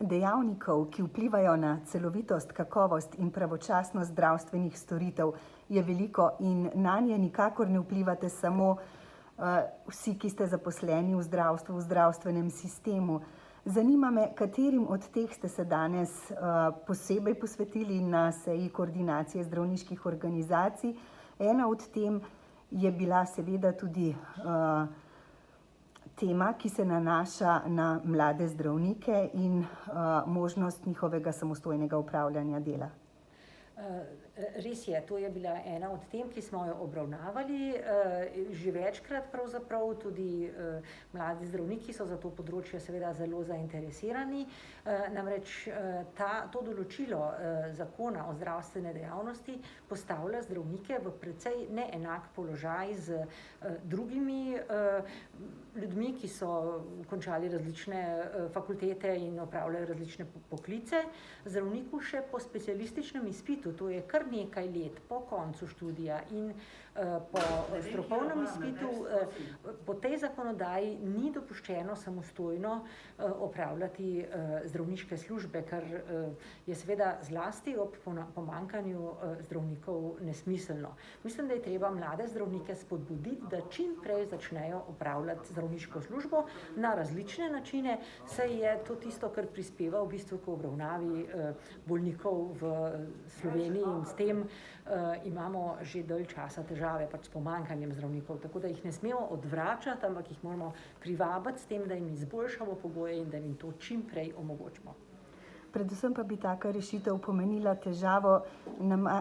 Dejavnikov, ki vplivajo na celovitost, kakovost in pravočasnost zdravstvenih storitev, je veliko in nanje nikakor ne vplivate samo vsi, ki ste zaposleni v zdravstvu, v zdravstvenem sistemu. Zanima me, katerim od teh ste se danes posebej posvetili na seji koordinacije zdravniških organizacij. Ena od tem je bila seveda tudi tema, ki se nanaša na mlade zdravnike in možnost njihovega samostojnega opravljanja dela. Res je, to je bila ena od tem, ki smo jo obravnavali že večkrat pravzaprav, tudi mladi zdravniki so za to področje seveda zelo zainteresirani. Namreč to določilo zakona o zdravstvene dejavnosti postavlja zdravnike v precej neenak položaj z drugimi ljudmi, ki so končali različne fakultete in opravljajo različne poklice. Zdravniku še po specialističnem izpitu, to je kar nekaj let po koncu študija in po strokovnem izpitu, po tej zakonodaji ni dopuščeno samostojno opravljati zdravniške službe, kar je seveda zlasti ob pomanjkanju zdravnikov nesmiselno. Mislim, da je treba mlade zdravnike spodbuditi, da čim prej začnejo opravljati zdravniško službo na različne načine, saj je to tisto, kar prispeva v bistvu k obravnavi bolnikov v Sloveniji in s tem imamo že dalj časa težave s pomanjkanjem zdravnikov, tako da jih ne smemo odvračati, ampak jih moramo privabiti s tem, da jim izboljšamo pogoje in da jim to čim prej omogočimo. Predvsem pa bi taka rešitev pomenila težavo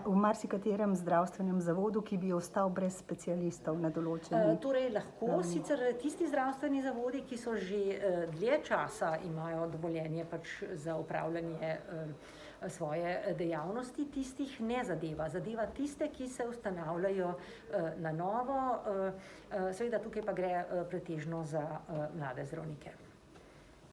v marsikaterem zdravstvenem zavodu, ki bi ostal brez specialistov na določeni. Torej lahko sicer tisti zdravstveni zavodi, ki so že dlje časa imajo dovoljenje za opravljanje svoje dejavnosti, tistih ne zadeva. Zadeva tiste, ki se ustanavljajo na novo, seveda tukaj pa gre pretežno za mlade zdravnike.